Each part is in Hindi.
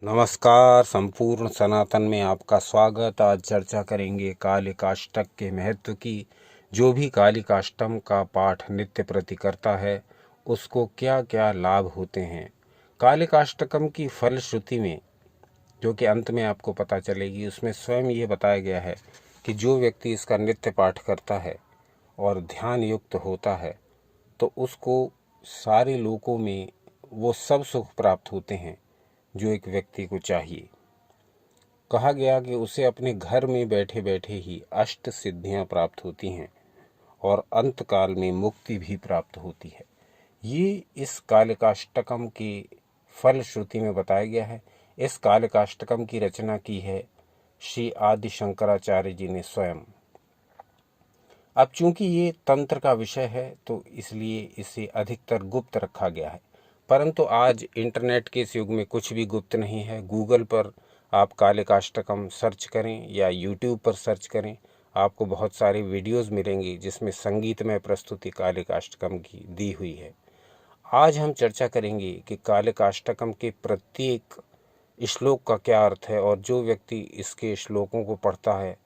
नमस्कार। संपूर्ण सनातन में आपका स्वागत। आज चर्चा करेंगे कालिकाष्टक के महत्व की। जो भी कालिकाष्टम का पाठ नित्य प्रति करता है उसको क्या क्या लाभ होते हैं। कालिकाष्टकम की फलश्रुति में, जो कि अंत में आपको पता चलेगी, उसमें स्वयं ये बताया गया है कि जो व्यक्ति इसका नित्य पाठ करता है और ध्यान युक्त होता है तो उसको सारे लोकों में वो सब सुख प्राप्त होते हैं जो एक व्यक्ति को चाहिए। कहा गया कि उसे अपने घर में बैठे बैठे ही अष्ट सिद्धियां प्राप्त होती हैं और अंत काल में मुक्ति भी प्राप्त होती है। ये इस कालिकाष्टकम की फलश्रुति में बताया गया है। इस कालिकाष्टकम की रचना की है श्री आदि शंकराचार्य जी ने स्वयं। अब चूंकि ये तंत्र का विषय है तो इसलिए इसे अधिकतर गुप्त रखा गया है, परंतु आज इंटरनेट के इस युग में कुछ भी गुप्त नहीं है। गूगल पर आप कालिकाष्टकम सर्च करें या यूट्यूब पर सर्च करें, आपको बहुत सारे वीडियोस मिलेंगे जिसमें संगीतमय प्रस्तुति कालिकाष्टकम की दी हुई है। आज हम चर्चा करेंगे कि कालिकाष्टकम के प्रत्येक श्लोक का क्या अर्थ है, और जो व्यक्ति इसके श्लोकों को पढ़ता है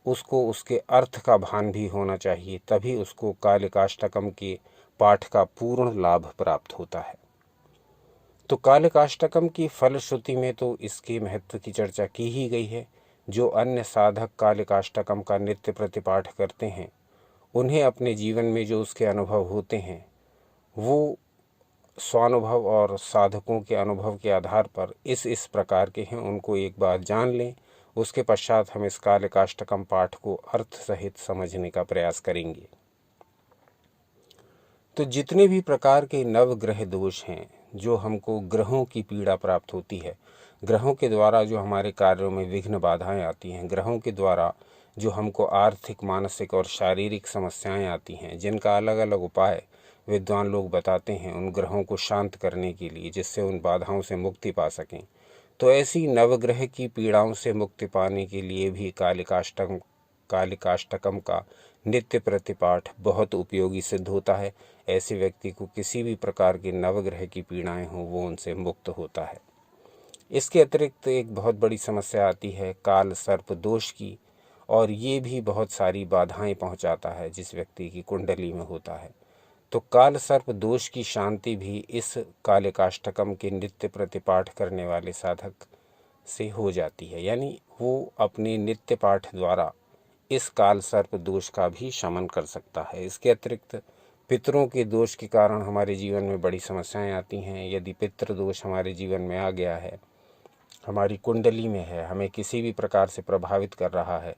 उसको उसके अर्थ का भान भी होना चाहिए, तभी उसको कालिकाष्टकम के पाठ का पूर्ण लाभ प्राप्त होता है। तो कालिकाष्टकम की फलश्रुति में तो इसके महत्व की चर्चा की ही गई है। जो अन्य साधक कालिकाष्टकम का नित्य प्रतिपाठ करते हैं उन्हें अपने जीवन में जो उसके अनुभव होते हैं वो स्वानुभव और साधकों के अनुभव के आधार पर इस प्रकार के हैं, उनको एक बार जान लें। उसके पश्चात हम इस कालिकाष्टकम पाठ को अर्थ सहित समझने का प्रयास करेंगे। तो जितने भी प्रकार के नवग्रह दोष हैं, जो हमको ग्रहों की पीड़ा प्राप्त होती है, ग्रहों के द्वारा जो हमारे कार्यों में विघ्न बाधाएं आती हैं, ग्रहों के द्वारा जो हमको आर्थिक, मानसिक और शारीरिक समस्याएं आती हैं, जिनका अलग अलग उपाय विद्वान लोग बताते हैं उन ग्रहों को शांत करने के लिए, जिससे उन बाधाओं से मुक्ति पा सकें। तो ऐसी नवग्रह की पीड़ाओं से मुक्ति पाने के लिए भी कालिकाष्टकम का नित्य प्रतिपाठ बहुत उपयोगी सिद्ध होता है। ऐसे व्यक्ति को किसी भी प्रकार की नवग्रह की पीड़ाएं हों वो उनसे मुक्त होता है। इसके अतिरिक्त एक बहुत बड़ी समस्या आती है काल सर्प दोष की, और ये भी बहुत सारी बाधाएं पहुंचाता है जिस व्यक्ति की कुंडली में होता है। तो काल सर्प दोष की शांति भी इस कालिकाष्टकम के नित्य प्रतिपाठ करने वाले साधक से हो जाती है, यानी वो अपने नित्य पाठ द्वारा इस काल सर्प दोष का भी शमन कर सकता है। इसके अतिरिक्त पितरों के दोष के कारण हमारे जीवन में बड़ी समस्याएं आती हैं। यदि पितृ दोष हमारे जीवन में आ गया है, हमारी कुंडली में है, हमें किसी भी प्रकार से प्रभावित कर रहा है,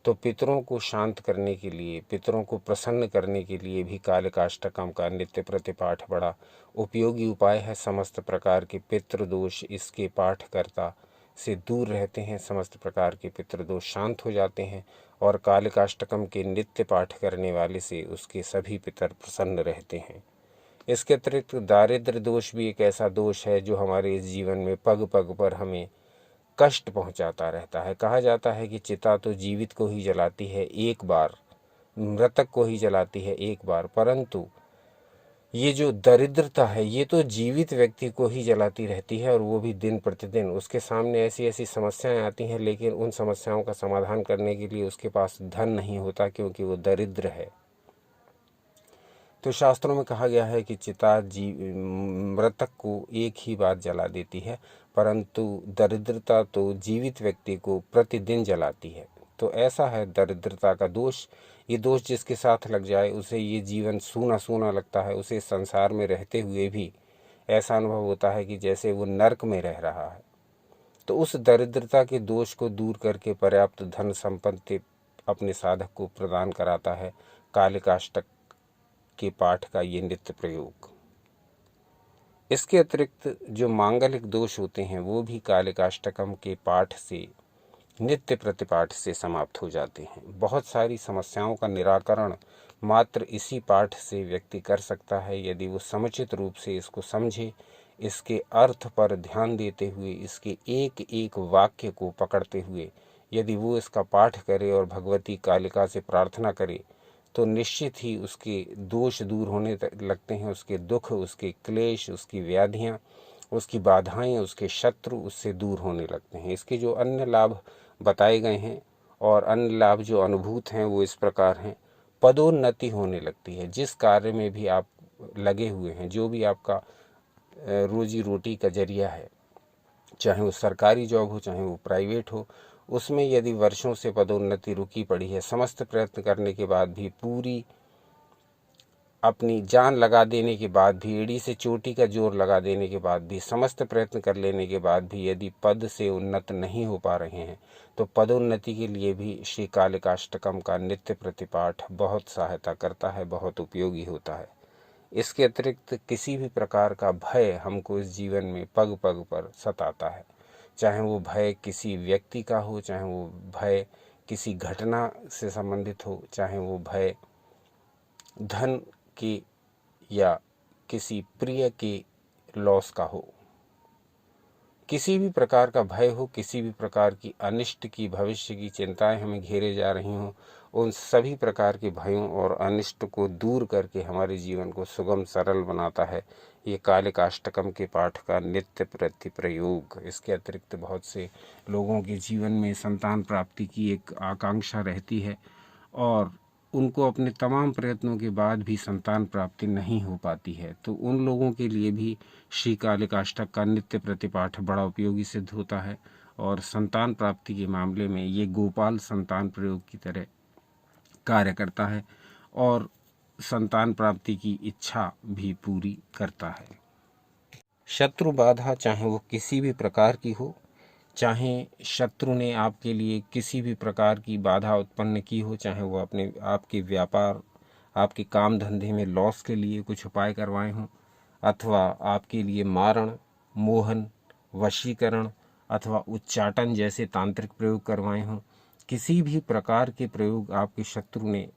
तो पितरों को शांत करने के लिए, पितरों को प्रसन्न करने के लिए भी कालिकाष्टकम का नित्य प्रतिपाठ बड़ा उपयोगी उपाय है। समस्त प्रकार के पितृदोष इसके पाठकर्ता से दूर रहते हैं, समस्त प्रकार के पितृदोष शांत हो जाते हैं, और कालिकाष्टकम के नित्य पाठ करने वाले से उसके सभी पितर प्रसन्न रहते हैं। इसके अतिरिक्त दारिद्र्य दोष भी एक ऐसा दोष है जो हमारे इस जीवन में पग पग पर हमें कष्ट पहुंचाता रहता है। कहा जाता है कि चिता तो जीवित को ही जलाती है एक बार, मृतक को ही जलाती है एक बार, परंतु ये जो दरिद्रता है ये तो जीवित व्यक्ति को ही जलाती रहती है, और वो भी दिन प्रतिदिन। उसके सामने ऐसी ऐसी समस्याएं आती हैं, लेकिन उन समस्याओं का समाधान करने के लिए उसके पास धन नहीं होता, क्योंकि वो दरिद्र है। तो शास्त्रों में कहा गया है कि चिता मृतक को एक ही बार जला देती है, परंतु दरिद्रता तो जीवित व्यक्ति को प्रतिदिन जलाती है। तो ऐसा है दरिद्रता का दोष। ये दोष जिसके साथ लग जाए उसे ये जीवन सूना सूना लगता है। उसे संसार में रहते हुए भी ऐसा अनुभव होता है कि जैसे वो नरक में रह रहा है। तो उस दरिद्रता के दोष को दूर करके पर्याप्त धन संपत्ति अपने साधक को प्रदान कराता है कालिकाष्टक के पाठ का ये नित्य प्रयोग। इसके अतिरिक्त जो मांगलिक दोष होते हैं वो भी कालिकाष्टकम के पाठ से, नित्य प्रतिपाठ से समाप्त हो जाते हैं। बहुत सारी समस्याओं का निराकरण मात्र इसी पाठ से व्यक्ति कर सकता है, यदि वो समुचित रूप से इसको समझे, इसके अर्थ पर ध्यान देते हुए, इसके एक एक वाक्य को पकड़ते हुए यदि वो इसका पाठ करे और भगवती कालिका से प्रार्थना करे तो निश्चित ही उसके दोष दूर होने लगते हैं। उसके दुख, उसके क्लेश, उसकी व्याधियाँ उसकी बाधाएं, उसके शत्रु उससे दूर होने लगते हैं। इसके जो अन्य लाभ बताए गए हैं और अन्य लाभ जो अनुभूत हैं वो इस प्रकार हैं। पदोन्नति होने लगती है। जिस कार्य में भी आप लगे हुए हैं, जो भी आपका रोजी रोटी का जरिया है, चाहे वो सरकारी जॉब हो चाहे वो प्राइवेट हो, उसमें यदि वर्षों से पदोन्नति रुकी पड़ी है, समस्त प्रयत्न करने के बाद भी, पूरी अपनी जान लगा देने के बाद भी, एड़ी से चोटी का जोर लगा देने के बाद भी, समस्त प्रयत्न कर लेने के बाद भी यदि पद से उन्नत नहीं हो पा रहे हैं, तो पदोन्नति के लिए भी श्री कालिकाष्टकम का नित्य प्रतिपाठ बहुत सहायता करता है, बहुत उपयोगी होता है। इसके अतिरिक्त किसी भी प्रकार का भय हमको इस जीवन में पग पग पर सताता है, चाहे वो भय किसी व्यक्ति का हो, चाहे वो भय किसी घटना से संबंधित हो, चाहे वो भय धन की या किसी प्रिय के लॉस का हो। किसी भी प्रकार का भय हो, किसी भी प्रकार की अनिष्ट की, भविष्य की चिंताएं हमें घेरे जा रही हों, उन सभी प्रकार के भयों और अनिष्ट को दूर करके हमारे जीवन को सुगम सरल बनाता है ये कालिकाष्टकम के पाठ का नित्य प्रति प्रयोग। इसके अतिरिक्त बहुत से लोगों के जीवन में संतान प्राप्ति की एक आकांक्षा रहती है और उनको अपने तमाम प्रयत्नों के बाद भी संतान प्राप्ति नहीं हो पाती है, तो उन लोगों के लिए भी श्री कालिकाष्टक का नित्य प्रतिपाठ बड़ा उपयोगी सिद्ध होता है और संतान प्राप्ति के मामले में ये गोपाल संतान प्रयोग की तरह कार्य करता है और संतान प्राप्ति की इच्छा भी पूरी करता है। शत्रु बाधा चाहे वो किसी भी प्रकार की हो, चाहे शत्रु ने आपके लिए किसी भी प्रकार की बाधा उत्पन्न की हो, चाहे वो अपने आपके व्यापार, आपके काम धंधे में लॉस के लिए कुछ उपाय करवाए हों, अथवा आपके लिए मारण, मोहन, वशीकरण अथवा उच्चाटन जैसे तांत्रिक प्रयोग करवाए हों, किसी भी प्रकार के प्रयोग आपके शत्रु ने,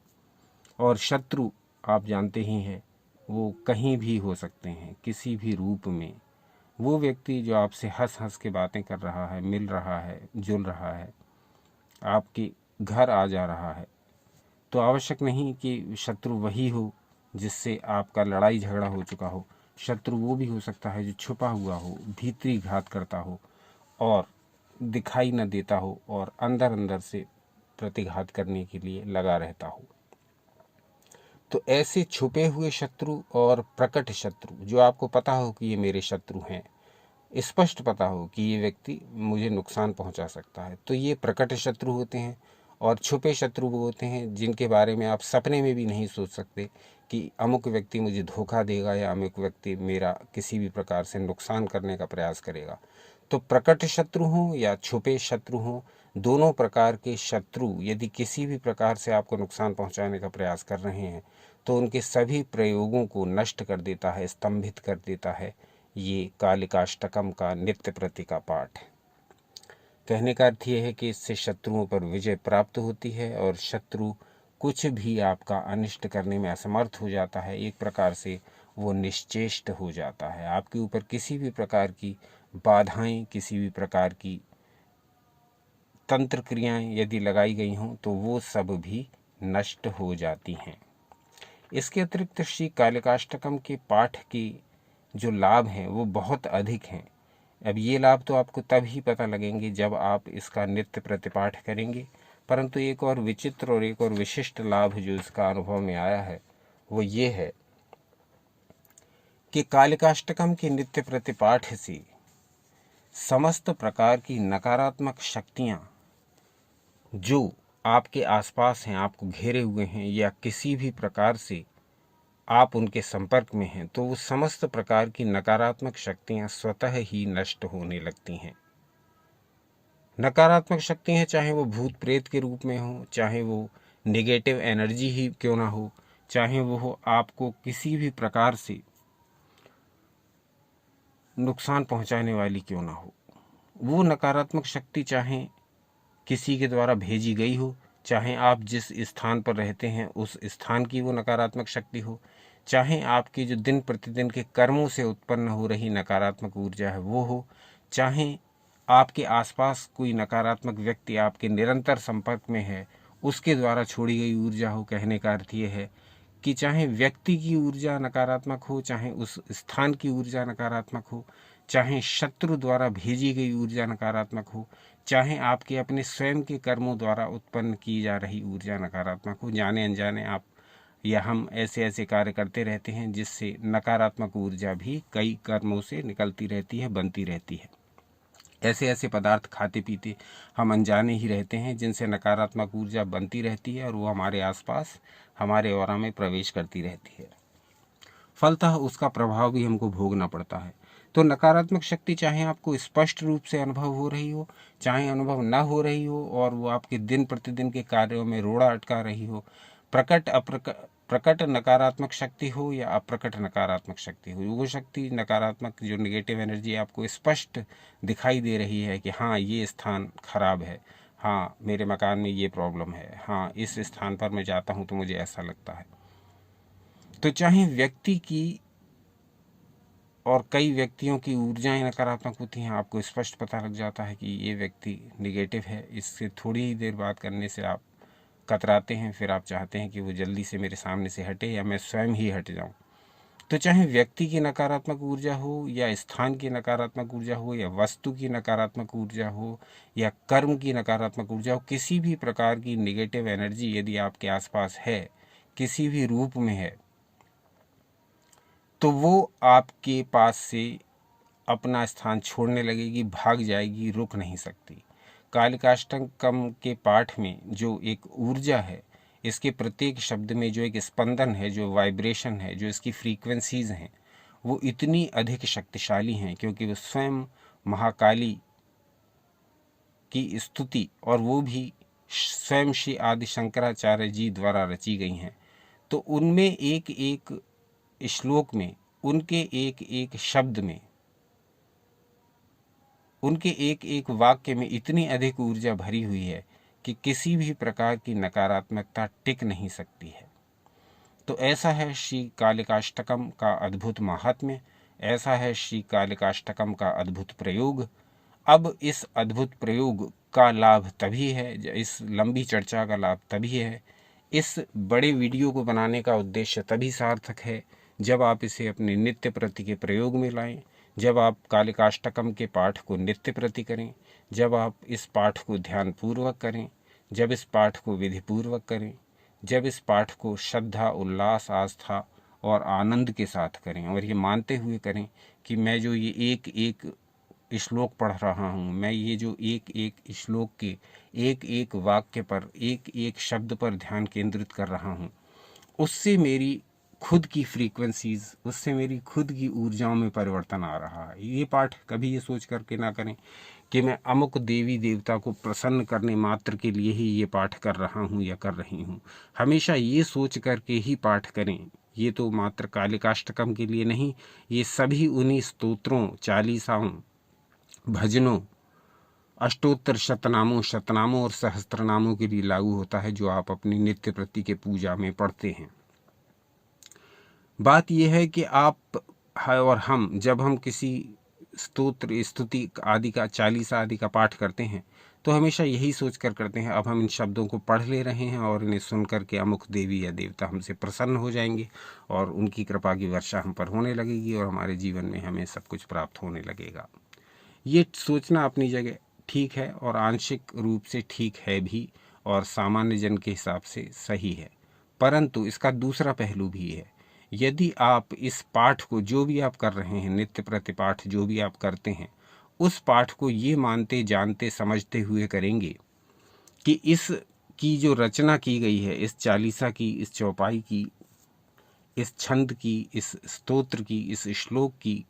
और शत्रु आप जानते ही हैं वो कहीं भी हो सकते हैं, किसी भी रूप में। वो व्यक्ति जो आपसे हंस हंस के बातें कर रहा है, मिल रहा है, जुल रहा है, आपके घर आ जा रहा है, तो आवश्यक नहीं कि शत्रु वही हो जिससे आपका लड़ाई झगड़ा हो चुका हो। शत्रु वो भी हो सकता है जो छुपा हुआ हो, भीतरी घात करता हो और दिखाई न देता हो और अंदर अंदर से प्रतिघात करने के लिए लगा रहता हो। तो ऐसे छुपे हुए शत्रु और प्रकट शत्रु, जो आपको पता हो कि ये मेरे शत्रु हैं, स्पष्ट पता हो कि ये व्यक्ति मुझे नुकसान पहुंचा सकता है, तो ये प्रकट शत्रु होते हैं। और छुपे शत्रु वो होते हैं जिनके बारे में आप सपने में भी नहीं सोच सकते कि अमुक व्यक्ति मुझे धोखा देगा या अमुक व्यक्ति मेरा किसी भी प्रकार से नुकसान करने का प्रयास करेगा। तो प्रकट शत्रु हों या छुपे शत्रु हों, दोनों प्रकार के शत्रु यदि किसी भी प्रकार से आपको नुकसान पहुंचाने का प्रयास कर रहे हैं, तो उनके सभी प्रयोगों को नष्ट कर देता है, स्तंभित कर देता है ये कालिकाष्टकम का नित्य प्रति का पाठ। कहने का अर्थ यह है कि इससे शत्रुओं पर विजय प्राप्त होती है और शत्रु कुछ भी आपका अनिष्ट करने में असमर्थ हो जाता है। एक प्रकार से वो निश्चेष्ट हो जाता है। आपके ऊपर किसी भी प्रकार की बाधाएं, किसी भी प्रकार की तंत्र क्रियाएं यदि लगाई गई हों तो वो सब भी नष्ट हो जाती हैं। इसके अतिरिक्त श्री कालिकाष्टकम के पाठ के जो लाभ हैं वो बहुत अधिक हैं। अब ये लाभ तो आपको तब ही पता लगेंगे जब आप इसका नित्य प्रतिपाठ करेंगे, परंतु एक और विचित्र और एक और विशिष्ट लाभ जो इसका अनुभव में आया है वो ये है कि कालिकाष्टकम के नित्य प्रतिपाठ से समस्त प्रकार की नकारात्मक शक्तियां जो आपके आसपास हैं, आपको घेरे हुए हैं, या किसी भी प्रकार से आप उनके संपर्क में हैं, तो वो समस्त प्रकार की नकारात्मक शक्तियां स्वतः ही नष्ट होने लगती हैं। नकारात्मक शक्तियां चाहे वो भूत प्रेत के रूप में हो, चाहे वो नेगेटिव एनर्जी ही क्यों ना हो, चाहे वो आपको किसी भी प्रकार से नुकसान पहुंचाने वाली क्यों ना हो, वो नकारात्मक शक्ति चाहे किसी के द्वारा भेजी गई हो, चाहे आप जिस स्थान पर रहते हैं उस स्थान की वो नकारात्मक शक्ति हो, चाहे आपके जो दिन प्रतिदिन के कर्मों से उत्पन्न हो रही नकारात्मक ऊर्जा है वो हो, चाहे आपके आसपास कोई नकारात्मक व्यक्ति आपके निरंतर संपर्क में है उसके द्वारा छोड़ी गई ऊर्जा हो। कहने का अर्थ ये है कि चाहे व्यक्ति की ऊर्जा नकारात्मक हो, चाहे उस स्थान की ऊर्जा नकारात्मक हो, चाहे शत्रु द्वारा भेजी गई ऊर्जा नकारात्मक हो, चाहे आपके अपने स्वयं के कर्मों द्वारा उत्पन्न की जा रही ऊर्जा नकारात्मक हो, जाने अनजाने आप या हम ऐसे ऐसे कार्य करते रहते हैं जिससे नकारात्मक ऊर्जा भी कई कर्मों से निकलती रहती है, बनती रहती है। ऐसे ऐसे पदार्थ खाते पीते हम अनजाने ही रहते हैं जिनसे नकारात्मक ऊर्जा बनती रहती है और वो हमारे आसपास, हमारे ऑरा में प्रवेश करती रहती है। फलतः उसका प्रभाव भी हमको भोगना पड़ता है। तो नकारात्मक शक्ति चाहे आपको स्पष्ट रूप से अनुभव हो रही हो, चाहे अनुभव न हो रही हो और वो आपके दिन प्रतिदिन के कार्यों में रोड़ा अटका रही हो, प्रकट नकारात्मक शक्ति हो या अप्रकट नकारात्मक शक्ति हो, वो शक्ति नकारात्मक जो नेगेटिव एनर्जी आपको स्पष्ट दिखाई दे रही है कि हाँ ये स्थान खराब है, हाँ मेरे मकान में ये प्रॉब्लम है, हाँ इस स्थान पर मैं जाता हूँ तो मुझे ऐसा लगता है। तो चाहे व्यक्ति की और कई व्यक्तियों की ऊर्जाएं नकारात्मक होती हैं, आपको स्पष्ट पता लग जाता है कि ये व्यक्ति निगेटिव है, इससे थोड़ी ही देर बात करने से आप कतराते हैं, फिर आप चाहते हैं कि वो जल्दी से मेरे सामने से हटे या मैं स्वयं ही हट जाऊं। तो चाहे व्यक्ति की नकारात्मक ऊर्जा हो या स्थान की नकारात्मक ऊर्जा हो या वस्तु की नकारात्मक ऊर्जा हो या कर्म की नकारात्मक ऊर्जा हो, किसी भी प्रकार की निगेटिव एनर्जी यदि आपके आसपास है, किसी भी रूप में है, तो वो आपके पास से अपना स्थान छोड़ने लगेगी, भाग जाएगी, रुक नहीं सकती। कालिकाष्टकम के पाठ में जो एक ऊर्जा है, इसके प्रत्येक शब्द में जो एक स्पंदन है, जो वाइब्रेशन है, जो इसकी फ्रीक्वेंसीज हैं, वो इतनी अधिक शक्तिशाली हैं क्योंकि वो स्वयं महाकाली की स्तुति और वो भी स्वयं श्री आदि शंकराचार्य जी द्वारा रची गई हैं। तो उनमें एक एक श्लोक में, उनके एक एक शब्द में, उनके एक एक वाक्य में इतनी अधिक ऊर्जा भरी हुई है कि किसी भी प्रकार की नकारात्मकता टिक नहीं सकती है। तो ऐसा है श्री कालिकाष्टकम का अद्भुत महात्म्य, ऐसा है श्री कालिकाष्टकम का अद्भुत प्रयोग। अब इस अद्भुत प्रयोग का लाभ तभी है, इस लंबी चर्चा का लाभ तभी है, इस बड़े वीडियो को बनाने का उद्देश्य तभी सार्थक है जब आप इसे अपने नित्य प्रति के प्रयोग में लाएं, जब आप कालिकाष्टकम के पाठ को नित्य प्रति करें, जब आप इस पाठ को ध्यानपूर्वक करें, जब इस पाठ को विधिपूर्वक करें, जब इस पाठ को श्रद्धा, उल्लास, आस्था और आनंद के साथ करें और ये मानते हुए करें कि मैं जो ये एक एक श्लोक पढ़ रहा हूँ, मैं ये जो एक एक श्लोक के एक एक वाक्य पर, एक एक शब्द पर ध्यान केंद्रित कर रहा हूँ, उससे मेरी खुद की फ्रीक्वेंसीज, उससे मेरी खुद की ऊर्जाओं में परिवर्तन आ रहा है। ये पाठ कभी ये सोच करके ना करें कि मैं अमुक देवी देवता को प्रसन्न करने मात्र के लिए ही ये पाठ कर रहा हूँ या कर रही हूँ। हमेशा ये सोच करके ही पाठ करें। ये तो मात्र कालिकाष्टकम के लिए नहीं, ये सभी उन्हीं स्तोत्रों, चालीसाओं, भजनों, अष्टोत्तर शतनामों और सहस्त्रनामों के लिए लागू होता है जो आप अपनी नित्य प्रति के पूजा में पढ़ते हैं। बात यह है कि आप और हम जब हम किसी स्तोत्र, स्तुति आदि का, चालीसा आदि का पाठ करते हैं तो हमेशा यही सोच कर करते हैं अब हम इन शब्दों को पढ़ ले रहे हैं और इन्हें सुन करके अमुक देवी या देवता हमसे प्रसन्न हो जाएंगे और उनकी कृपा की वर्षा हम पर होने लगेगी और हमारे जीवन में हमें सब कुछ प्राप्त होने लगेगा। ये सोचना अपनी जगह ठीक है और आंशिक रूप से ठीक है भी और सामान्य जन के हिसाब से सही है, परंतु इसका दूसरा पहलू भी है। यदि आप इस पाठ को, जो भी आप कर रहे हैं, नित्य प्रति पाठ जो भी आप करते हैं, उस पाठ को ये मानते, जानते, समझते हुए करेंगे कि इस की जो रचना की गई है, इस चालीसा की, इस चौपाई की, इस छंद की, इस स्तोत्र की, इस श्लोक की,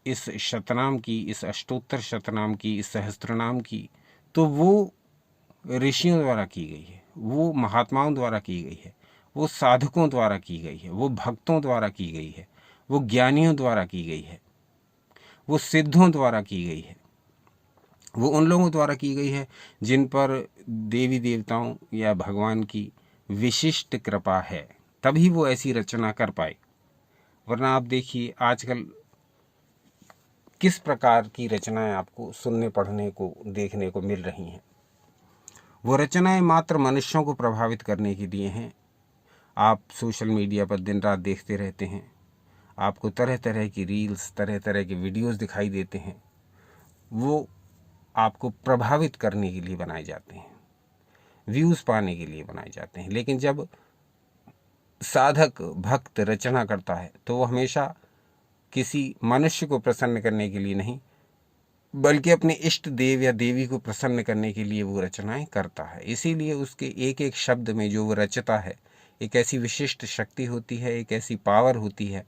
इस शतनाम की, इस अष्टोत्तर शतनाम की, इस सहस्त्रनाम की, तो वो ऋषियों द्वारा की गई है, वो महात्माओं द्वारा की गई है, वो साधकों द्वारा की गई है, वो भक्तों द्वारा की गई है, वो ज्ञानियों द्वारा की गई है, वो सिद्धों द्वारा की गई है, वो उन लोगों द्वारा की गई है जिन पर देवी देवताओं या भगवान की विशिष्ट कृपा है, तभी वो ऐसी रचना कर पाए। वरना आप देखिए आजकल किस प्रकार की रचनाएं आपको सुनने, पढ़ने को, देखने को मिल रही हैं। वो रचनाएं मात्र मनुष्यों को प्रभावित करने के लिए हैं। आप सोशल मीडिया पर दिन रात देखते रहते हैं, आपको तरह तरह की रील्स, तरह तरह के वीडियोस दिखाई देते हैं, वो आपको प्रभावित करने के लिए बनाए जाते हैं, व्यूज़ पाने के लिए बनाए जाते हैं। लेकिन जब साधक भक्त रचना करता है तो वो हमेशा किसी मनुष्य को प्रसन्न करने के लिए नहीं, बल्कि अपने इष्ट देव या देवी को प्रसन्न करने के लिए वो रचनाएं करता है। इसीलिए उसके एक एक शब्द में जो वो रचता है, एक ऐसी विशिष्ट शक्ति होती है, एक ऐसी पावर होती है,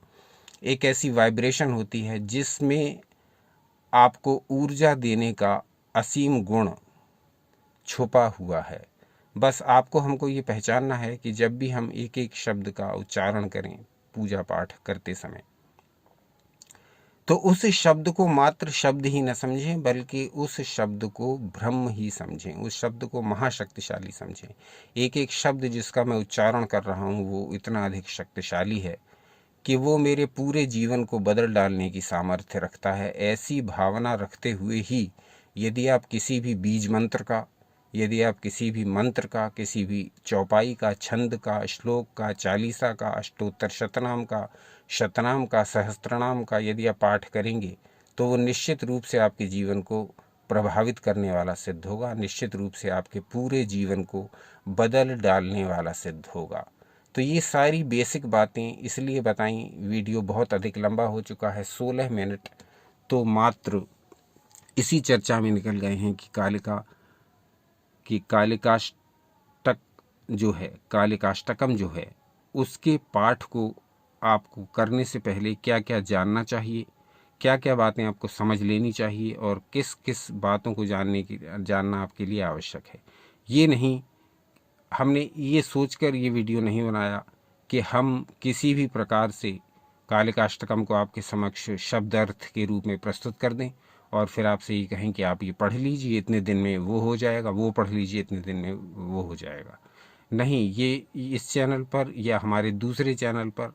एक ऐसी वाइब्रेशन होती है जिसमें आपको ऊर्जा देने का असीम गुण छुपा हुआ है। बस आपको हमको ये पहचानना है कि जब भी हम एक एक शब्द का उच्चारण करें पूजा पाठ करते समय, तो उस शब्द को मात्र शब्द ही न समझें, बल्कि उस शब्द को ब्रह्म ही समझें, उस शब्द को महाशक्तिशाली समझें। एक एक शब्द जिसका मैं उच्चारण कर रहा हूँ वो इतना अधिक शक्तिशाली है कि वो मेरे पूरे जीवन को बदल डालने की सामर्थ्य रखता है। ऐसी भावना रखते हुए ही यदि आप किसी भी बीज मंत्र का, यदि आप किसी भी मंत्र का, किसी भी चौपाई का, छंद का, श्लोक का, चालीसा का, अष्टोत्तर शतनाम का, सहस्त्रनाम का यदि आप पाठ करेंगे तो वो निश्चित रूप से आपके जीवन को प्रभावित करने वाला सिद्ध होगा, निश्चित रूप से आपके पूरे जीवन को बदल डालने वाला सिद्ध होगा। तो ये सारी बेसिक बातें इसलिए बताई, वीडियो बहुत अधिक लंबा हो चुका है, 16 मिनट तो मात्र इसी चर्चा में निकल गए हैं कि कालिकाष्टक जो है, कालिकाष्टकम जो है, उसके पाठ को आपको करने से पहले क्या क्या जानना चाहिए, क्या क्या बातें आपको समझ लेनी चाहिए और किस किस बातों को जानना आपके लिए आवश्यक है। ये नहीं, हमने ये सोचकर ये वीडियो नहीं बनाया कि हम किसी भी प्रकार से कालिकाष्टकम को आपके समक्ष शब्द अर्थ के रूप में प्रस्तुत कर दें और फिर आपसे ये कहें कि आप ये पढ़ लीजिए, इतने दिन में वो हो जाएगा, वो पढ़ लीजिए, इतने दिन में वो हो जाएगा। नहीं, ये इस चैनल पर या हमारे दूसरे चैनल पर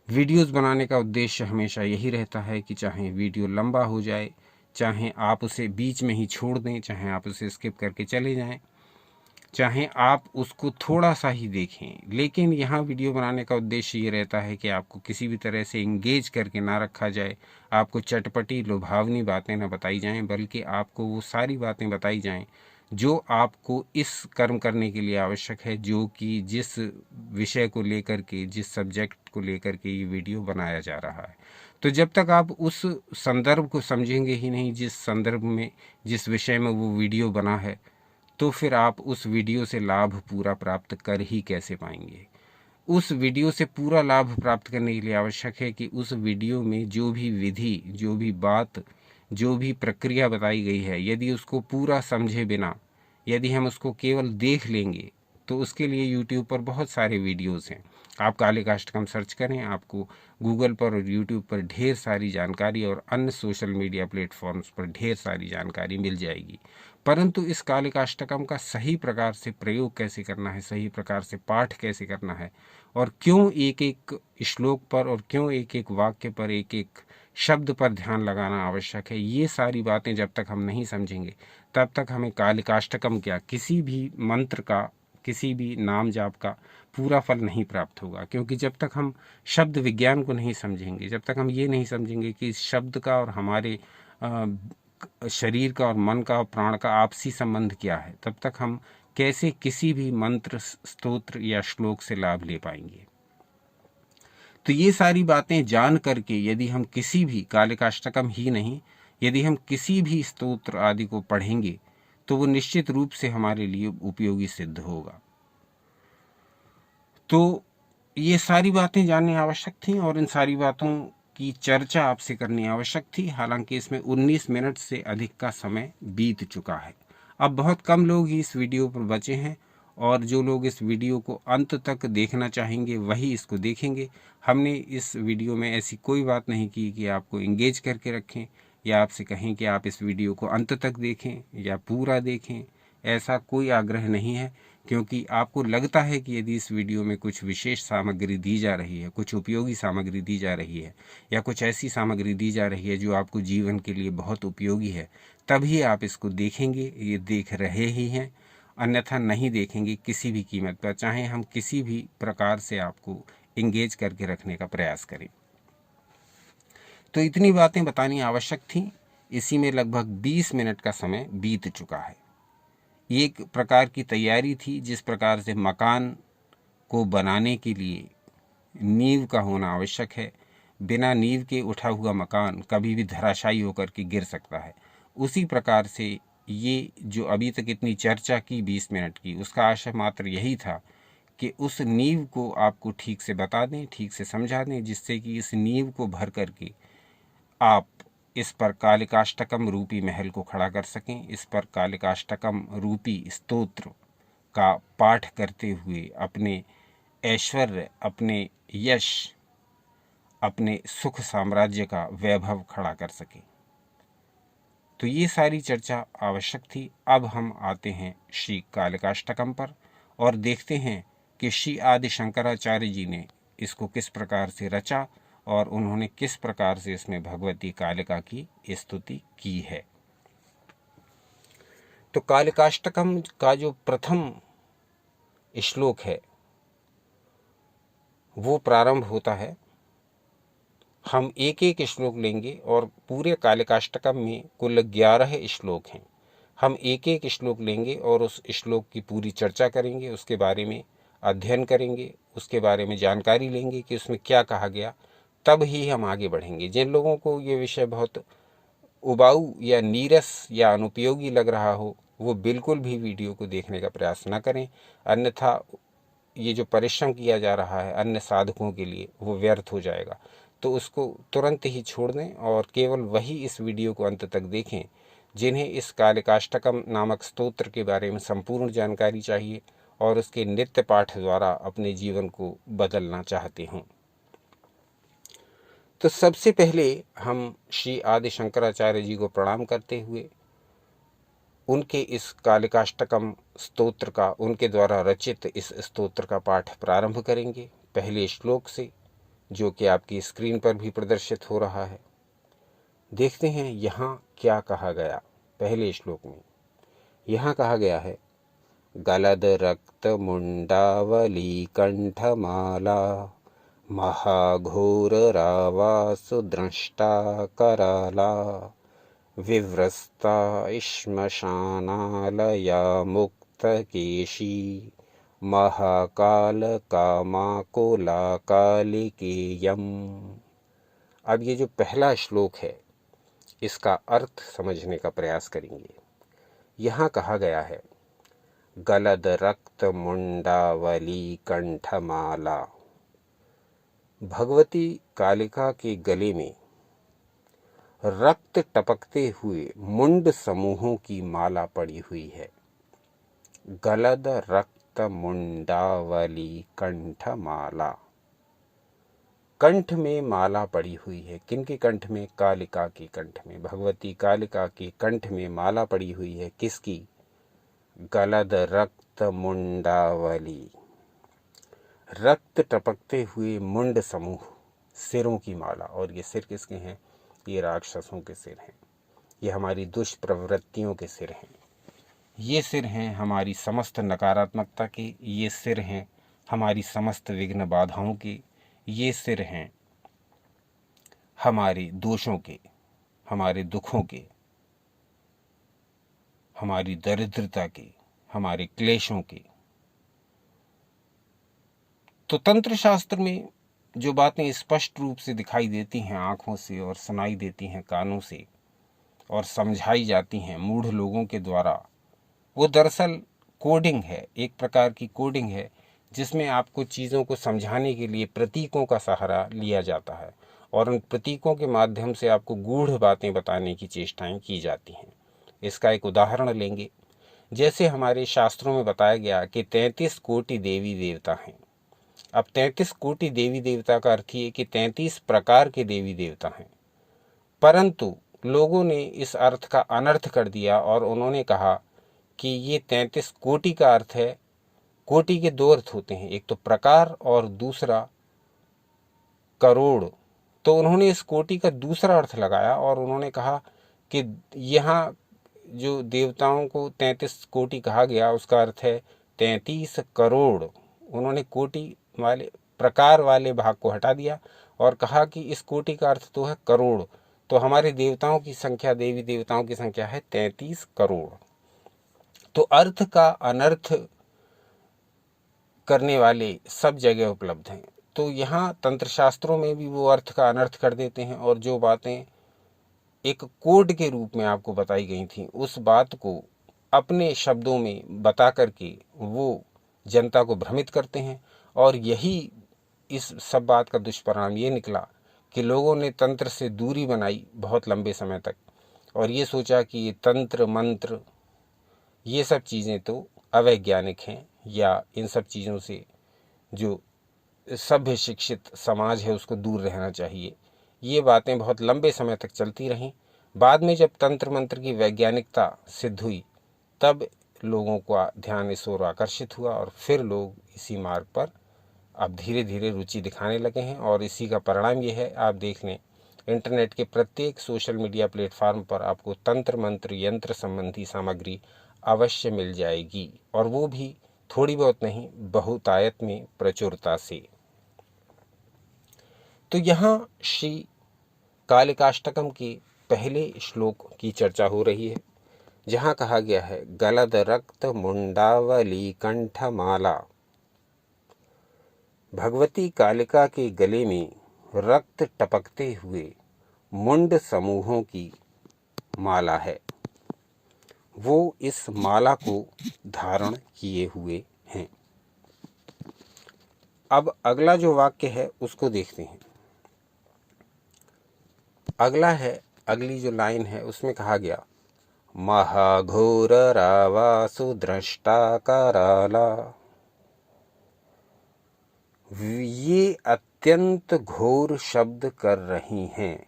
वीडियोस बनाने का उद्देश्य हमेशा यही रहता है कि चाहे वीडियो लंबा हो जाए, चाहे आप उसे बीच में ही छोड़ दें, चाहे आप उसे स्किप करके चले जाएं, चाहे आप उसको थोड़ा सा ही देखें, लेकिन यहाँ वीडियो बनाने का उद्देश्य ये रहता है कि आपको किसी भी तरह से इंगेज करके ना रखा जाए, आपको चटपटी लुभावनी बातें ना बताई जाएं, बल्कि आपको वो सारी बातें बताई जाएं जो आपको इस कर्म करने के लिए आवश्यक है, जो कि जिस विषय को लेकर के, जिस सब्जेक्ट को लेकर के ये वीडियो बनाया जा रहा है। तो जब तक आप उस संदर्भ को समझेंगे ही नहीं, जिस संदर्भ में, जिस विषय में वो वीडियो बना है, तो फिर आप उस वीडियो से लाभ पूरा प्राप्त कर ही कैसे पाएंगे। उस वीडियो से पूरा लाभ प्राप्त करने के लिए आवश्यक है कि उस वीडियो में जो भी विधि, जो भी बात, जो भी प्रक्रिया बताई गई है, यदि उसको पूरा समझे बिना यदि हम उसको केवल देख लेंगे तो उसके लिए यूट्यूब पर बहुत सारे वीडियोस हैं। आप कालिकाष्टकम सर्च करें, आपको गूगल पर और यूट्यूब पर ढेर सारी जानकारी और अन्य सोशल मीडिया प्लेटफॉर्म्स पर ढेर सारी जानकारी मिल जाएगी। परंतु इस कालिकाष्टकम का सही प्रकार से प्रयोग कैसे करना है, सही प्रकार से पाठ कैसे करना है और क्यों एक एक श्लोक पर और क्यों एक एक वाक्य पर, एक एक शब्द पर ध्यान लगाना आवश्यक है, ये सारी बातें जब तक हम नहीं समझेंगे तब तक हमें कालिकाष्टकम क्या, किसी भी मंत्र का, किसी भी नाम जाप का पूरा फल नहीं प्राप्त होगा। क्योंकि जब तक हम शब्द विज्ञान को नहीं समझेंगे, जब तक हम ये नहीं समझेंगे कि इस शब्द का और हमारे शरीर का और मन का और प्राण का आपसी संबंध क्या है, तब तक हम कैसे किसी भी मंत्र, स्तोत्र या श्लोक से लाभ ले पाएंगे। तो ये सारी बातें जान करके यदि हम किसी भी कालिकाष्टकम ही नहीं, यदि हम किसी भी स्तोत्र आदि को पढ़ेंगे तो वो निश्चित रूप से हमारे लिए उपयोगी सिद्ध होगा। तो ये सारी बातें जाननी आवश्यक थी और इन सारी बातों की चर्चा आपसे करनी आवश्यक थी। हालांकि इसमें 19 मिनट से अधिक का समय बीत चुका है। अब बहुत कम लोग ही इस वीडियो पर बचे हैं और जो लोग इस वीडियो को अंत तक देखना चाहेंगे वही इसको देखेंगे। हमने इस वीडियो में ऐसी कोई बात नहीं की कि आपको इंगेज करके रखें या आपसे कहें कि आप इस वीडियो को अंत तक देखें या पूरा देखें, ऐसा कोई आग्रह नहीं है। क्योंकि आपको लगता है कि यदि इस वीडियो में कुछ विशेष सामग्री दी जा रही है, कुछ उपयोगी सामग्री दी जा रही है या कुछ ऐसी सामग्री दी जा रही है जो आपको जीवन के लिए बहुत उपयोगी है, तभी आप इसको देखेंगे। ये देख रहे ही हैं, अन्यथा नहीं देखेंगे किसी भी कीमत पर, चाहे हम किसी भी प्रकार से आपको इंगेज करके रखने का प्रयास करें। तो इतनी बातें बतानी आवश्यक थी। इसी में लगभग 20 मिनट का समय बीत चुका है। एक प्रकार की तैयारी थी, जिस प्रकार से मकान को बनाने के लिए नींव का होना आवश्यक है। बिना नींव के उठा हुआ मकान कभी भी धराशायी होकर के गिर सकता है। उसी प्रकार से ये जो अभी तक इतनी चर्चा की 20 मिनट की, उसका आशय मात्र यही था कि उस नींव को आपको ठीक से बता दें, ठीक से समझा दें, जिससे कि इस नींव को भर करके आप इस पर कालिकाष्टकम रूपी महल को खड़ा कर सकें। इस पर कालिकाष्टकम रूपी स्तोत्र का पाठ करते हुए अपने ऐश्वर्य, अपने यश, अपने सुख साम्राज्य का वैभव खड़ा कर सके। तो ये सारी चर्चा आवश्यक थी। अब हम आते हैं श्री कालिकाष्टकम पर और देखते हैं कि श्री आदि शंकराचार्य जी ने इसको किस प्रकार से रचा और उन्होंने किस प्रकार से इसमें भगवती कालिका की स्तुति की है। तो कालिकाष्टकम का जो प्रथम श्लोक है वो प्रारंभ होता है। हम एक एक श्लोक लेंगे और पूरे कालिकाष्टकम में कुल 11 श्लोक हैं। हम एक एक श्लोक लेंगे और उस श्लोक की पूरी चर्चा करेंगे, उसके बारे में अध्ययन करेंगे, उसके बारे में जानकारी लेंगे कि उसमें क्या कहा गया, तब ही हम आगे बढ़ेंगे। जिन लोगों को ये विषय बहुत उबाऊ या नीरस या अनुपयोगी लग रहा हो, वो बिल्कुल भी वीडियो को देखने का प्रयास न करें, अन्यथा ये जो परिश्रम किया जा रहा है अन्य साधकों के लिए वो व्यर्थ हो जाएगा। तो उसको तुरंत ही छोड़ दें और केवल वही इस वीडियो को अंत तक देखें जिन्हें इस कालिकाष्टकम नामक स्तोत्र के बारे में संपूर्ण जानकारी चाहिए और उसके नित्य पाठ द्वारा अपने जीवन को बदलना चाहते हों। तो सबसे पहले हम श्री आदि शंकराचार्य जी को प्रणाम करते हुए उनके इस कालिकाष्टकम स्तोत्र का, उनके द्वारा रचित इस स्तोत्र का पाठ प्रारंभ करेंगे पहले श्लोक से, जो कि आपकी स्क्रीन पर भी प्रदर्शित हो रहा है। देखते हैं यहाँ क्या कहा गया। पहले श्लोक में यहाँ कहा गया है, गलद रक्त मुंडावली कंठमाला महाघोर रावासु दृष्टा कराला विव्रस्ता श्मशानालया मुक्तकेशी महाकाल कामाकुला कालिकेयम। अब ये जो पहला श्लोक है इसका अर्थ समझने का प्रयास करेंगे। यहाँ कहा गया है, गलद रक्त मुंडावली कंठमाला। भगवती कालिका के गले में रक्त टपकते हुए मुंड समूहों की माला पड़ी हुई है। गलद रक्त मुंडावली कंठमाला, कंठ में माला पड़ी हुई है। किनके कंठ में? कालिका के कंठ में। भगवती कालिका के कंठ में माला पड़ी हुई है। किसकी? गलद रक्त मुंडावली, रक्त टपकते हुए मुंड समूह, सिरों की माला। और ये सिर किसके हैं? ये राक्षसों के सिर हैं, ये हमारी दुष्प्रवृत्तियों के सिर हैं, ये सिर हैं हमारी समस्त नकारात्मकता के, ये सिर हैं हमारी समस्त विघ्न बाधाओं के, ये सिर हैं हमारे दोषों के, हमारे दुखों के, हमारी दरिद्रता के, हमारे क्लेशों के। तो तंत्र शास्त्र में जो बातें स्पष्ट रूप से दिखाई देती हैं आँखों से और सुनाई देती हैं कानों से और समझाई जाती हैं मूढ़ लोगों के द्वारा, वो दरअसल कोडिंग है, एक प्रकार की कोडिंग है जिसमें आपको चीज़ों को समझाने के लिए प्रतीकों का सहारा लिया जाता है और उन प्रतीकों के माध्यम से आपको गूढ़ बातें बताने की चेष्टाएं की जाती हैं। इसका एक उदाहरण लेंगे। जैसे हमारे शास्त्रों में बताया गया कि 33 कोटि देवी देवता हैं। अब 33 कोटि देवी देवता का अर्थ ये कि 33 प्रकार के देवी देवता हैं, परंतु लोगों ने इस अर्थ का अनर्थ कर दिया और उन्होंने कहा कि ये 33 कोटि का अर्थ है। कोटि के दो अर्थ होते हैं, एक तो प्रकार और दूसरा करोड़। तो उन्होंने इस कोटि का दूसरा अर्थ लगाया और उन्होंने कहा कि यहाँ जो देवताओं को 33 कोटि कहा गया उसका अर्थ है 33 करोड़। उन्होंने कोटि वाले प्रकार वाले भाग को हटा दिया और कहा कि इस कोटि का अर्थ तो है करोड़, तो हमारे देवताओं की संख्या, देवी देवताओं की संख्या है 33 करोड़। तो अर्थ का अनर्थ करने वाले सब जगह उपलब्ध हैं। तो यहाँ तंत्र शास्त्रों में भी वो अर्थ का अनर्थ कर देते हैं, और जो बातें एक कोड के रूप में आपको बताई गई थी, उस बात को अपने शब्दों में बता करके वो जनता को भ्रमित करते हैं। और यही इस सब बात का दुष्परिणाम ये निकला कि लोगों ने तंत्र से दूरी बनाई बहुत लंबे समय तक, और ये सोचा कि ये तंत्र मंत्र ये सब चीज़ें तो अवैज्ञानिक हैं, या इन सब चीज़ों से जो सभ्य शिक्षित समाज है उसको दूर रहना चाहिए। ये बातें बहुत लंबे समय तक चलती रहीं। बाद में जब तंत्र मंत्र की वैज्ञानिकता सिद्ध हुई, तब लोगों का ध्यान इस ओर आकर्षित हुआ, और फिर लोग इसी मार्ग पर अब धीरे धीरे रुचि दिखाने लगे हैं। और इसी का परिणाम ये है, आप देख लें, इंटरनेट के प्रत्येक सोशल मीडिया प्लेटफॉर्म पर आपको तंत्र मंत्र यंत्र संबंधी सामग्री अवश्य मिल जाएगी, और वो भी थोड़ी बहुत नहीं, बहुतायत में प्रचुरता से। तो यहाँ श्री कालिकाष्टकम के पहले श्लोक की चर्चा हो रही है, जहाँ कहा गया है, गलद रक्त मुंडावली कंठमाला। भगवती कालिका के गले में रक्त टपकते हुए मुंड समूहों की माला है। वो इस माला को धारण किए हुए हैं। अब अगला जो वाक्य है उसको देखते हैं। अगला है, अगली जो लाइन है उसमें कहा गया, महाघोर रावासु दृष्टा कराला। ये अत्यंत घोर शब्द कर रही हैं,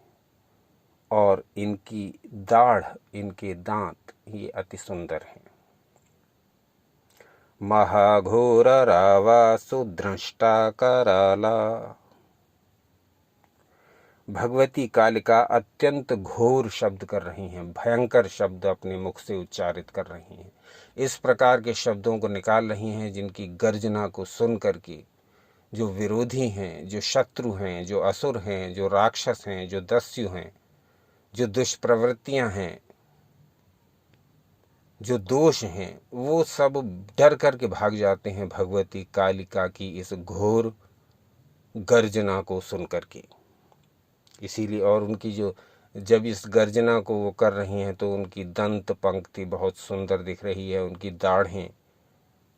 और इनकी दाढ़, इनके दांत ये अति सुंदर हैं। महाघोर रावासु दृष्टा कराला। भगवती कालिका अत्यंत घोर शब्द कर रही हैं, भयंकर शब्द अपने मुख से उच्चारित कर रही हैं। इस प्रकार के शब्दों को निकाल रही हैं जिनकी गर्जना को सुन करके जो विरोधी हैं, जो शत्रु हैं, जो असुर हैं, जो राक्षस हैं, जो दस्यु हैं, जो दुष्प्रवृत्तियां हैं, जो दोष हैं, वो सब डर करके भाग जाते हैं भगवती कालिका की इस घोर गर्जना को सुन करके। इसीलिए, और उनकी जो, जब इस गर्जना को वो कर रही हैं तो उनकी दंत पंक्ति बहुत सुंदर दिख रही है, उनकी दाढ़ें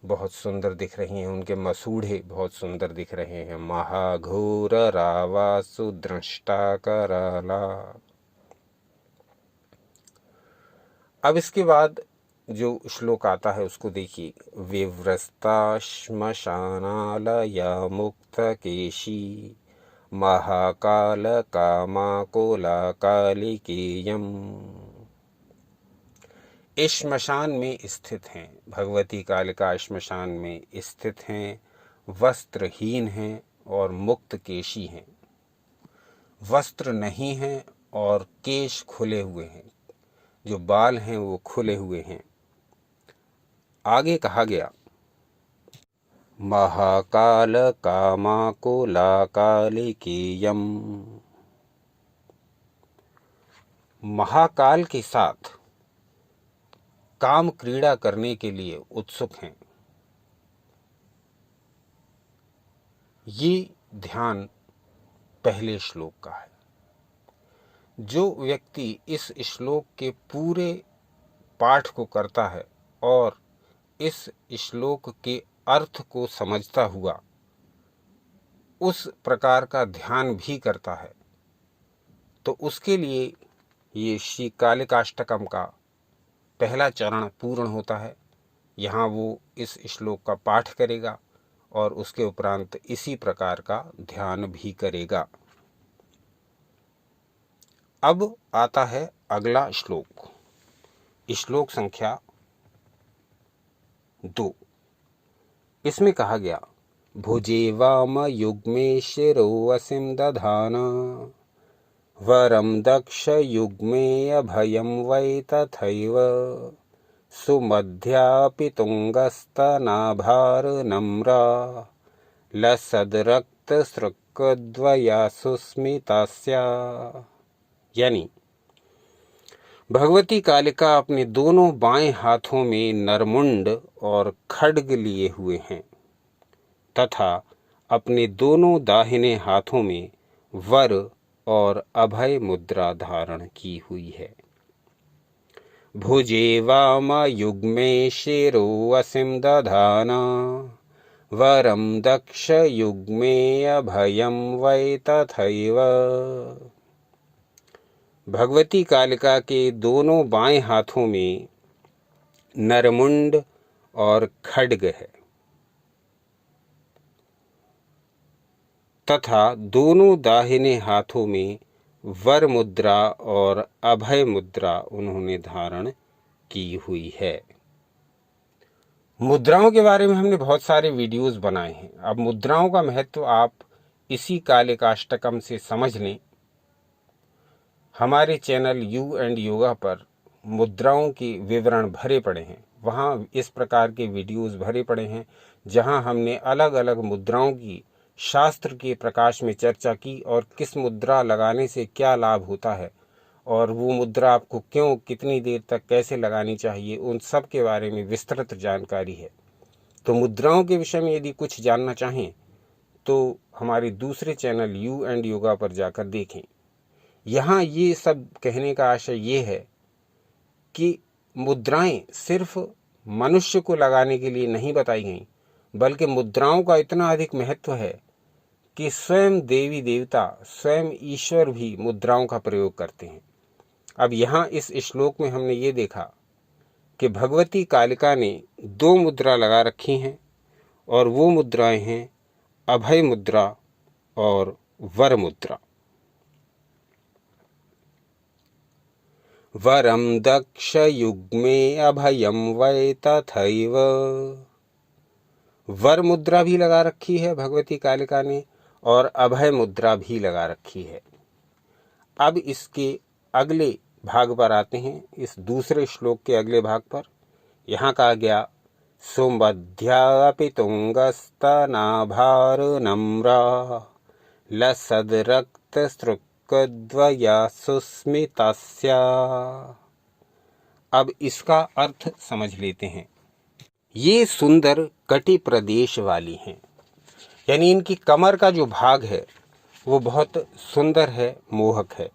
बहुत सुंदर दिख रही हैं, उनके मसूढ़े बहुत सुंदर दिख रहे हैं। महाघोर रावासु दृष्टा कराला। अब इसके बाद जो श्लोक आता है उसको देखिए, विव्रस्ता श्मशानालया मुक्त केशी महाकाल कामाकोला कालिकेयम। श्मशान में स्थित हैं, भगवती कालिका श्मशान में स्थित हैं, वस्त्रहीन हैं और मुक्त केशी हैं। वस्त्र नहीं हैं और केश खुले हुए हैं, जो बाल हैं वो खुले हुए हैं। आगे कहा गया, महाकाल कामाकोला कालिकेयम। महाकाल के साथ काम क्रीड़ा करने के लिए उत्सुक हैं। ये ध्यान पहले श्लोक का है। जो व्यक्ति इस श्लोक के पूरे पाठ को करता है और इस श्लोक के अर्थ को समझता हुआ उस प्रकार का ध्यान भी करता है, तो उसके लिए ये श्री कालिकाष्टकम का पहला चरण पूर्ण होता है। यहाँ वो इस श्लोक का पाठ करेगा और उसके उपरांत इसी प्रकार का ध्यान भी करेगा। अब आता है अगला श्लोक, श्लोक संख्या 2। इसमें कहा गया, भुजे वाम युग्मे शिरोवसिं दधाना वरम दक्ष युग्मे अभयं वै तथैव सुमध्यापि तुंगस्तनाभार नम्रा लसद्रक्तसृक् सृक्द्वया सुस्मितास्या। यानी भगवती कालिका अपने दोनों बाएं हाथों में नरमुंड और खड्ग लिए हुए हैं तथा अपने दोनों दाहिने हाथों में वर और अभय मुद्रा धारण की हुई है। भुजे वामयुग्मे शिरो वसिं दधाना वरम दक्ष युग्मे अभयम वै तथैव। भगवती कालिका के दोनों बाएं हाथों में नरमुंड और खड्ग है तथा दोनों दाहिने हाथों में वर मुद्रा और अभय मुद्रा उन्होंने धारण की हुई है। मुद्राओं के बारे में हमने बहुत सारे वीडियोस बनाए हैं। अब मुद्राओं का महत्व आप इसी कालिकाष्टकम से समझ लें। हमारे चैनल यू एंड योगा पर मुद्राओं के विवरण भरे पड़े हैं। वहाँ इस प्रकार के वीडियोस भरे पड़े हैं जहाँ हमने अलग अलग मुद्राओं की शास्त्र के प्रकाश में चर्चा की और किस मुद्रा लगाने से क्या लाभ होता है और वो मुद्रा आपको क्यों, कितनी देर तक, कैसे लगानी चाहिए, उन सब के बारे में विस्तृत जानकारी है। तो मुद्राओं के विषय में यदि कुछ जानना चाहें तो हमारे दूसरे चैनल यू एंड योगा पर जाकर देखें। यहाँ ये सब कहने का आशय ये है कि मुद्राएं सिर्फ मनुष्य को लगाने के लिए नहीं बताई गई, बल्कि मुद्राओं का इतना अधिक महत्व है कि स्वयं देवी देवता, स्वयं ईश्वर भी मुद्राओं का प्रयोग करते हैं। अब यहाँ इस श्लोक में हमने ये देखा कि भगवती कालिका ने 2 मुद्रा लगा रखी हैं और वो मुद्राएं हैं अभय मुद्रा और वर मुद्रा। वरम दक्ष युग्मे अभयम वै तथैव। वर मुद्रा भी लगा रखी है भगवती कालिका ने और अभय मुद्रा भी लगा रखी है। अब इसके अगले भाग पर आते हैं, इस दूसरे श्लोक के अगले भाग पर। यहाँ कहा गया सुमध्यापि तुंगस्तनाभार नम्रा लसद रक्त सृक्द्वया सुस्मितास्या। अब इसका अर्थ समझ लेते हैं। ये सुंदर कटि प्रदेश वाली हैं, यानी इनकी कमर का जो भाग है वो बहुत सुंदर है, मोहक है।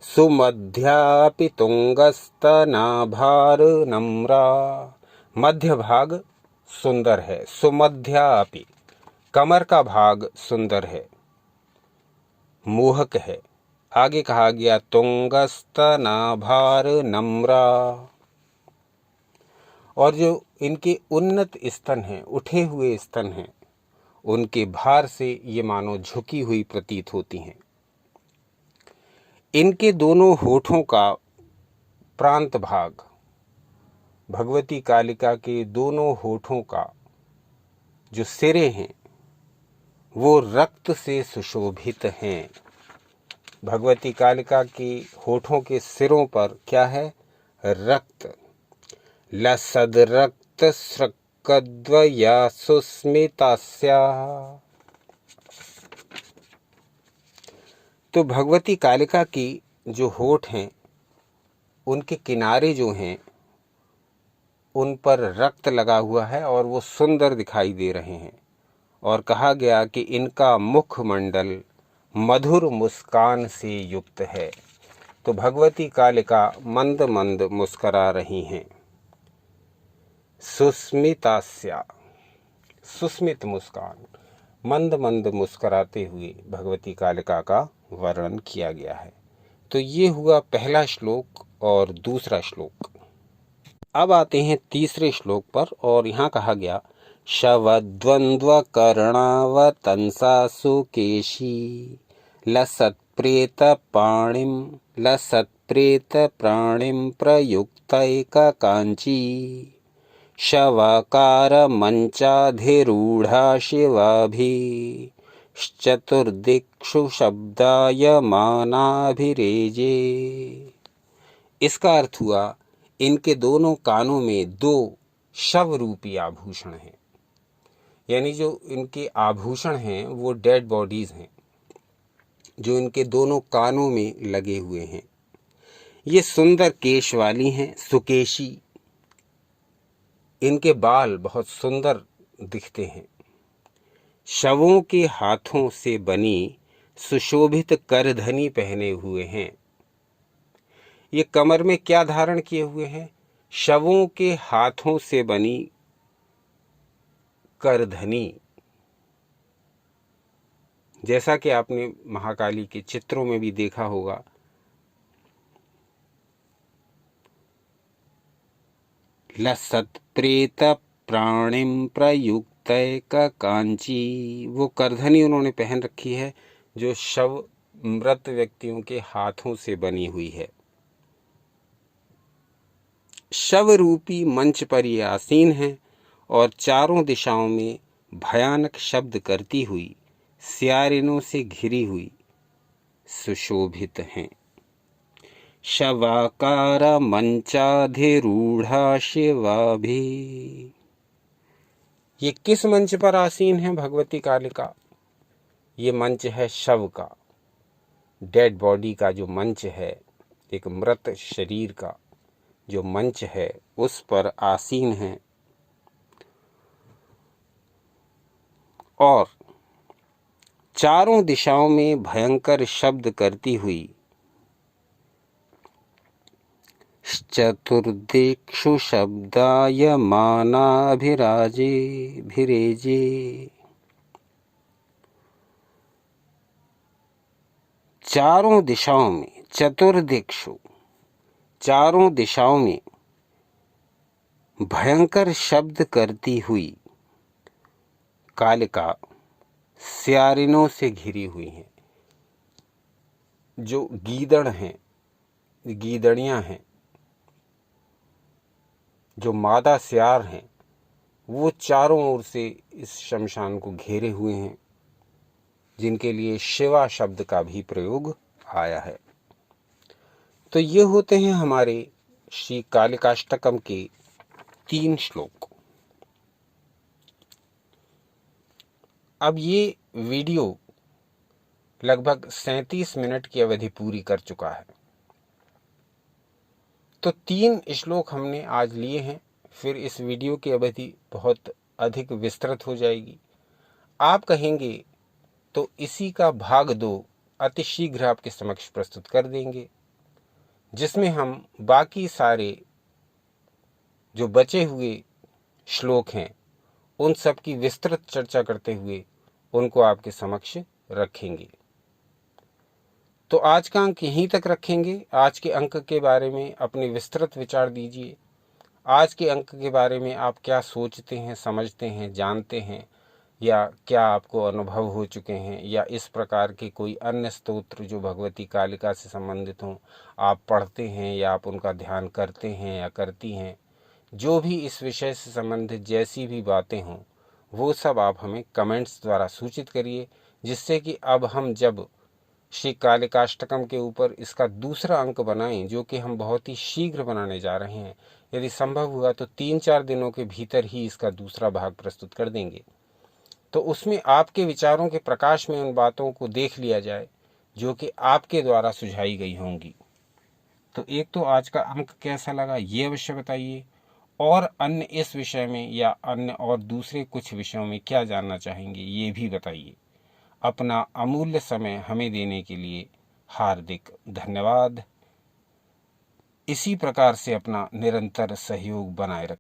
सुमध्यापि तुंगस्तनाभार नम्रा, मध्य भाग सुंदर है। सुमध्यापि, कमर का भाग सुंदर है, मोहक है। आगे कहा गया तुंगस्तनाभार नम्रा, और जो इनके उन्नत स्तन हैं, उठे हुए स्तन हैं, उनके भार से ये मानो झुकी हुई प्रतीत होती हैं। इनके दोनों होठों का प्रांत भाग, भगवती कालिका के दोनों होठों का जो सिरे हैं वो रक्त से सुशोभित हैं। भगवती कालिका के होठों के सिरों पर क्या है? रक्त। लसद रक्त सृक्द्वया सुस्मितास्या। तो भगवती कालिका की जो होठ हैं, उनके किनारे जो हैं उन पर रक्त लगा हुआ है और वो सुंदर दिखाई दे रहे हैं। और कहा गया कि इनका मुखमंडल मधुर मुस्कान से युक्त है। तो भगवती कालिका मंद मंद मुस्करा रही हैं। सुस्मितास्या, सुस्मित मुस्कान, मंद मंद मुस्कराते हुए भगवती कालिका का वर्णन किया गया है। तो ये हुआ पहला श्लोक और दूसरा श्लोक। अब आते हैं तीसरे श्लोक पर, और यहाँ कहा गया शवद्वंद्व कर्णावतंसा सुकेशी लसत्प्रेत प्राणिम प्रयुक्तैका कांची शवाकार मंचाधिरूढ़ा शिवाभि चतुर्दिक्षु शब्दाय मानाभिरेजे। इसका अर्थ हुआ इनके दोनों कानों में 2 शव रूपी आभूषण हैं। यानी जो इनके आभूषण हैं वो डेड बॉडीज़ हैं, जो इनके दोनों कानों में लगे हुए हैं। ये सुंदर केश वाली हैं, सुकेशी। इनके बाल बहुत सुंदर दिखते हैं। शवों के हाथों से बनी सुशोभित करधनी पहने हुए हैं। ये कमर में क्या धारण किए हुए हैं? शवों के हाथों से बनी करधनी। जैसा कि आपने महाकाली के चित्रों में भी देखा होगा, लसत प्रेत प्राणिम प्रयुक्त कांची, वो करधनी उन्होंने पहन रखी है जो शव मृत व्यक्तियों के हाथों से बनी हुई है। शव रूपी मंच पर ये आसीन हैं और चारों दिशाओं में भयानक शब्द करती हुई स्यारिनों से घिरी हुई सुशोभित हैं। शवाकार मंचाधिरूढ़ा शिवा भी। ये किस मंच पर आसीन है भगवती कालिका? ये मंच है शव का, डेड बॉडी का जो मंच है, एक मृत शरीर का जो मंच है, उस पर आसीन हैं। और चारों दिशाओं में भयंकर शब्द करती हुई चतुर्दिक्षु शब्दाय मानाभिराजे भिरेजे। चारों दिशाओं में, चतुर्दिक्षु, चारों दिशाओं में भयंकर शब्द करती हुई कालिका स्यारिनों से घिरी हुई हैं। जो गीदड़ हैं, गीदड़ियां हैं, जो मादा स्यार हैं, वो चारों ओर से इस शमशान को घेरे हुए हैं, जिनके लिए शिवा शब्द का भी प्रयोग आया है। तो ये होते हैं हमारे श्री कालिकाष्टकम के 3 श्लोक। अब ये वीडियो लगभग 37 मिनट की अवधि पूरी कर चुका है। तो 3 श्लोक हमने आज लिए हैं, फिर इस वीडियो की अवधि बहुत अधिक विस्तृत हो जाएगी। आप कहेंगे तो इसी का भाग 2 अति शीघ्र आपके समक्ष प्रस्तुत कर देंगे, जिसमें हम बाकी सारे जो बचे हुए श्लोक हैं उन सब की विस्तृत चर्चा करते हुए उनको आपके समक्ष रखेंगे। तो आज का अंक यहीं तक रखेंगे। आज के अंक के बारे में अपने विस्तृत विचार दीजिए। आज के अंक के बारे में आप क्या सोचते हैं, समझते हैं, जानते हैं, या क्या आपको अनुभव हो चुके हैं, या इस प्रकार के कोई अन्य स्तोत्र जो भगवती कालिका से संबंधित हों आप पढ़ते हैं, या आप उनका ध्यान करते हैं या करती हैं। जो भी इस विषय से संबंधित जैसी भी बातें हों वो सब आप हमें कमेंट्स द्वारा सूचित करिए, जिससे कि अब हम जब श्री कालिकाष्टकम के ऊपर इसका दूसरा अंक बनाएं, जो कि हम बहुत ही शीघ्र बनाने जा रहे हैं, यदि संभव हुआ तो 3-4 दिनों के भीतर ही इसका दूसरा भाग प्रस्तुत कर देंगे, तो उसमें आपके विचारों के प्रकाश में उन बातों को देख लिया जाए जो कि आपके द्वारा सुझाई गई होंगी। तो एक तो आज का अंक कैसा लगा ये अवश्य बताइए, और अन्य इस विषय में या अन्य और दूसरे कुछ विषयों में क्या जानना चाहेंगे ये भी बताइए। अपना अमूल्य समय हमें देने के लिए हार्दिक धन्यवाद। इसी प्रकार से अपना निरंतर सहयोग बनाए रखें।